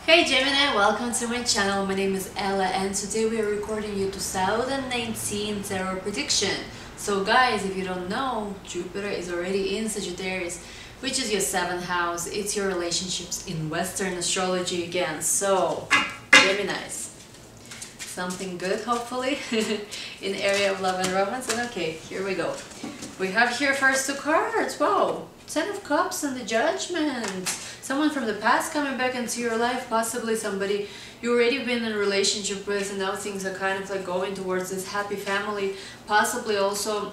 Hey Gemini, welcome to my channel. My name is Ella and today we are recording your 2019 tarot prediction. So guys, if you don't know, Jupiter is already in Sagittarius, which is your 7th house. It's your relationships in Western astrology again. So, Geminis, something good hopefully in the area of love and romance. And okay, here we go. We have here first two cards. Wow, 10 of Cups and the Judgment. Someone from the past coming back into your life, possibly somebody you already been in a relationship with and now things are kind of like going towards this happy family. Possibly also,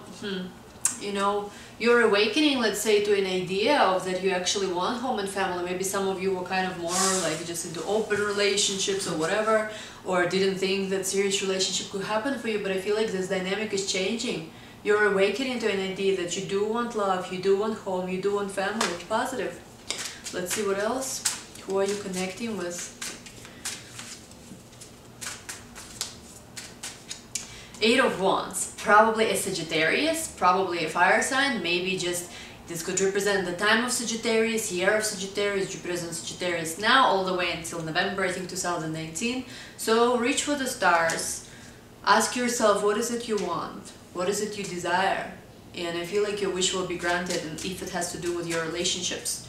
you know, you're awakening, let's say, to an idea of that you actually want home and family. Maybe some of you were kind of more like just into open relationships or whatever, or didn't think that serious relationship could happen for you, but I feel like this dynamic is changing. You're awakening to an idea that you do want love, you do want home, you do want family. Positive. Let's see what else. Who are you connecting with? 8 of Wands. Probably a Sagittarius, probably a fire sign. Maybe just this could represent the time of Sagittarius, year of Sagittarius. Jupiter is in Sagittarius now all the way until November, I think 2019. So reach for the stars. Ask yourself, what is it you want? What is it you desire? And I feel like your wish will be granted, and if it has to do with your relationships.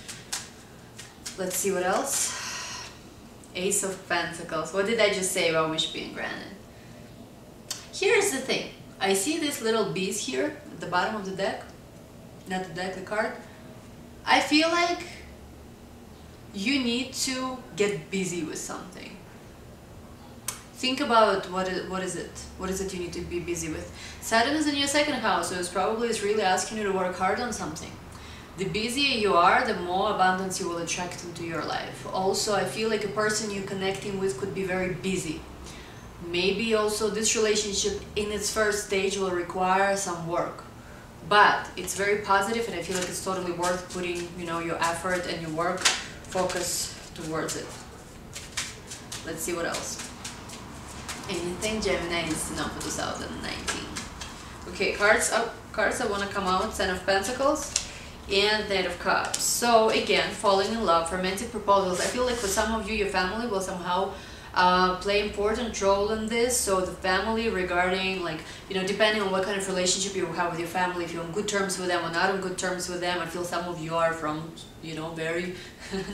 Let's see what else. Ace of Pentacles. What did I just say about wish being granted? Here's the thing. I see these little bees here at the bottom of the deck. Not the deck, the card. I feel like you need to get busy with something. Think about what is it? What is it you need to be busy with? Saturn is in your 2nd house, so it's probably really asking you to work hard on something. The busier you are, the more abundance you will attract into your life. Also, I feel like a person you're connecting with could be very busy. Maybe also this relationship in its first stage will require some work. But it's very positive, and I feel like it's totally worth putting, you know, your effort and your work, focus towards it. Let's see what else. Anything Gemini needs to know for 2019. Okay, cards that want to come out. 10 of Pentacles and 8 of Cups. So again, falling in love, romantic proposals. I feel like for some of you, your family will somehow play important role in this. So the family regarding, like, you know, depending on what kind of relationship you have with your family, if you're on good terms with them or not on good terms with them. I feel some of you are from, you know, very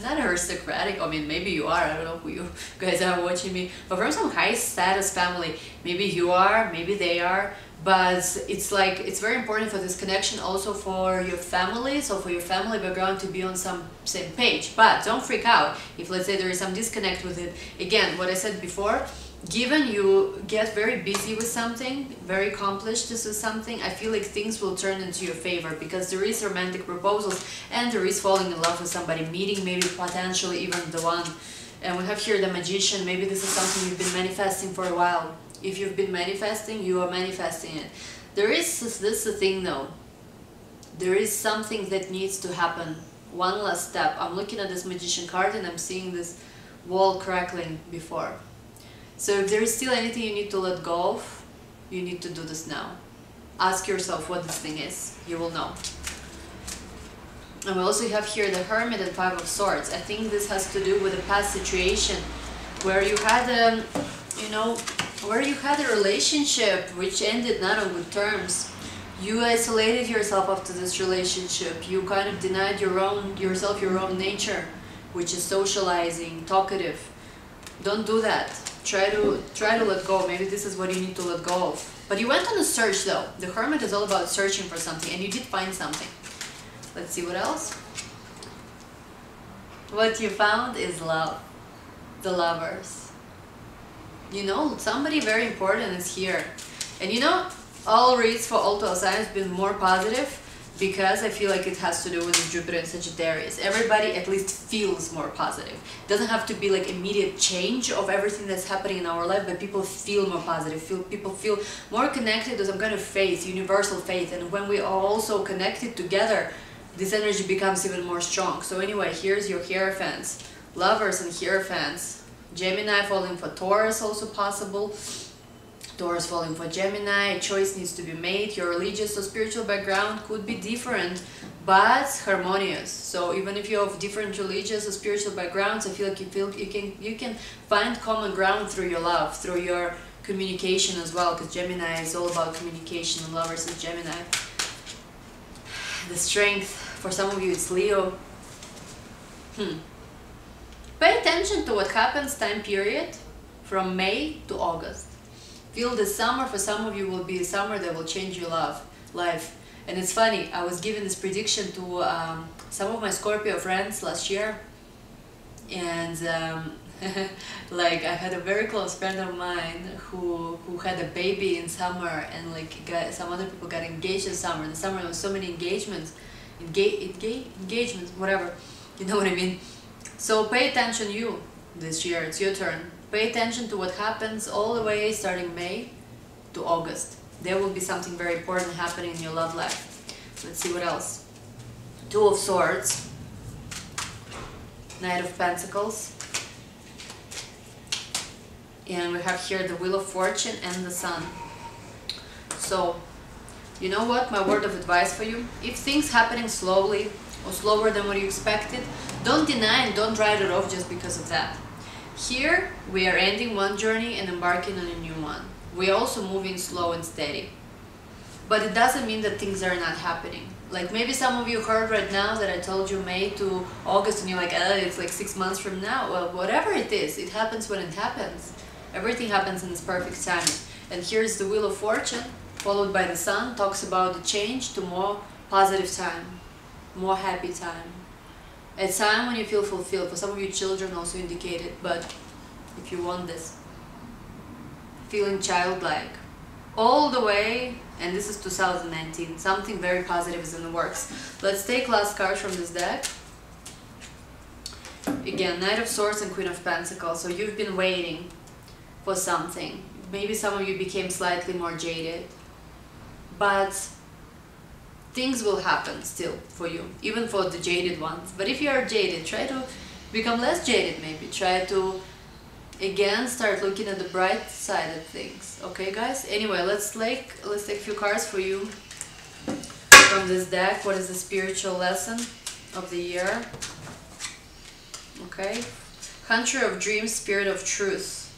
not aristocratic. I mean, maybe you are, I don't know who you guys are watching me, but from some high status family. Maybe you are, maybe they are. But it's like, it's very important for this connection also for your family, so for your family background to be on some same page. But don't freak out if, let's say, there is some disconnect with it. Again, what I said before, given you get very busy with something, very accomplished with something, I feel like things will turn into your favor, because there is romantic proposals and there is falling in love with somebody, meeting maybe potentially even the one. And we have here the Magician. Maybe this is something you've been manifesting for a while. If you've been manifesting, you are manifesting it. There is this thing though. There is something that needs to happen. One last step. I'm looking at this Magician card and I'm seeing this wall crackling before. So if there is still anything you need to let go of, you need to do this now. Ask yourself what this thing is. You will know. And we also have here the Hermit and 5 of Swords. I think this has to do with a past situation where you had a, you know, where you had a relationship which ended not on good terms. You isolated yourself after this relationship. You kind of denied yourself your own nature, which is socializing, talkative. Don't do that. Try to let go. Maybe this is what you need to let go of. But you went on a search though. The Hermit is all about searching for something, and you did find something. Let's see what else. What you found is love. The Lovers. You know, somebody very important is here. And you know, all reads for all 12 signs have been more positive, because I feel like it has to do with Jupiter and Sagittarius. Everybody at least feels more positive. It doesn't have to be like immediate change of everything that's happening in our life, but people feel more positive. People feel more connected to some kind of faith, universal faith. And when we are also connected together, this energy becomes even more strong. So anyway, here's your Hierophants. Lovers and Hierophants. Gemini falling for Taurus, also possible. Taurus falling for Gemini, a choice needs to be made. Your religious or spiritual background could be different, but harmonious. So even if you have different religious or spiritual backgrounds, I feel like you can find common ground through your love, through your communication as well, because Gemini is all about communication, and lovers is Gemini. The strength, for some of you it's Leo. Pay attention to what happens time period from May to August. Feel the summer for some of you will be a summer that will change your life. And it's funny, I was giving this prediction to some of my Scorpio friends last year, and like I had a very close friend of mine who had a baby in summer, and like some other people got engaged in summer. In the summer there was so many engagements, whatever, you know what I mean. So pay attention, you, this year, it's your turn. Pay attention to what happens all the way starting May to August. There will be something very important happening in your love life. Let's see what else. Two of Swords, Knight of Pentacles, and we have here the Wheel of Fortune and the Sun. So, you know what, my word of advice for you, if things happening slowly or slower than what you expected, don't deny and don't write it off just because of that. Here, we are ending one journey and embarking on a new one. We are also moving slow and steady. But it doesn't mean that things are not happening. Like maybe some of you heard right now that I told you May to August, and you're like, it's like 6 months from now. Well, whatever it is, it happens when it happens. Everything happens in its perfect time. And here's the Wheel of Fortune, followed by the Sun, talks about the change to more positive time, more happy time. A time when you feel fulfilled. For some of you, children also indicated, but if you want this, feeling childlike all the way, and this is 2019, something very positive is in the works. Let's take last card from this deck. Again, Knight of Swords and Queen of Pentacles. So you've been waiting for something. Maybe some of you became slightly more jaded, but things will happen still for you, even for the jaded ones. But if you are jaded, try to become less jaded maybe. Try to, again, start looking at the bright side of things. Okay, guys? Anyway, let's take a few cards for you from this deck. What is the spiritual lesson of the year? Okay. Hunter of Dreams, Spirit of Truth.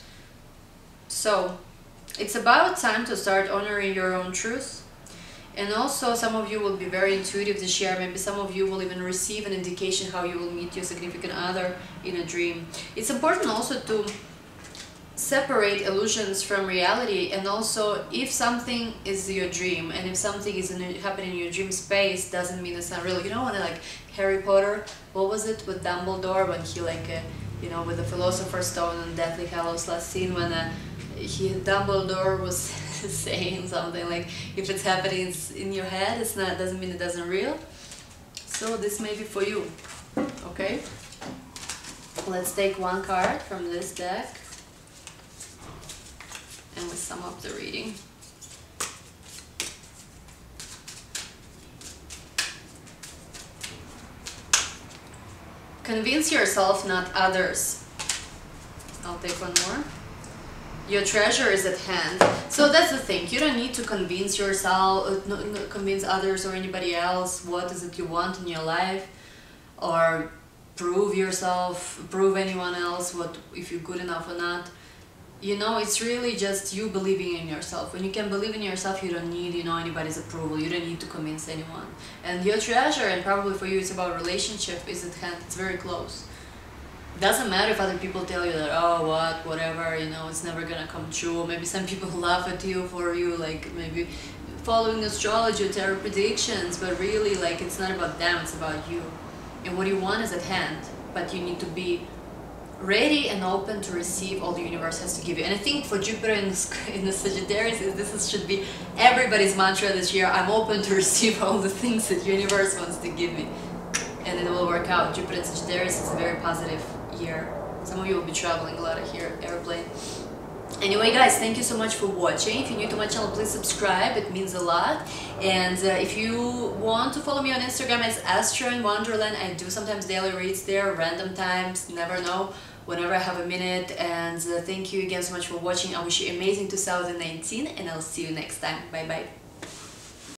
So, it's about time to start honoring your own truth. And also, some of you will be very intuitive this year. Maybe some of you will even receive an indication how you will meet your significant other in a dream. It's important also to separate illusions from reality. And also, if something is your dream, and if something is happening in your dream space, doesn't mean it's not real. You know, when like Harry Potter, what was it with Dumbledore, when he you know, with the Philosopher's Stone and Deathly Hallows last scene, when Dumbledore was saying something like, if it's happening in your head, it's not, doesn't mean it doesn't real. So this may be for you. Okay, let's take one card from this deck and we'll sum up the reading. Convince yourself, not others. I'll take one more. Your treasure is at hand. So that's the thing. You don't need to convince yourself, convince others or anybody else what is it you want in your life, or prove yourself, prove anyone else what if you're good enough or not. You know, it's really just you believing in yourself. When you can believe in yourself, you don't need, you know, anybody's approval. You don't need to convince anyone. And your treasure, and probably for you it's about relationship, is at hand. It's very close. Doesn't matter if other people tell you that, oh, whatever, you know, it's never gonna come true. Maybe some people laugh at you for you, like, maybe following astrology or tarot predictions, but really, like, it's not about them, it's about you. And what you want is at hand, but you need to be ready and open to receive all the universe has to give you. And I think for Jupiter in the Sagittarius, should be everybody's mantra this year. I'm open to receive all the things that the universe wants to give me. And it will work out. Jupiter in Sagittarius is a very positive year. Some of you will be traveling a lot here, airplane. Anyway, guys, thank you so much for watching. If you're new to my channel, please subscribe. It means a lot. And if you want to follow me on Instagram, it's Astro in Wonderland. I do sometimes daily reads there, random times, never know whenever I have a minute. And thank you again so much for watching. I wish you amazing 2019, and I'll see you next time. Bye bye.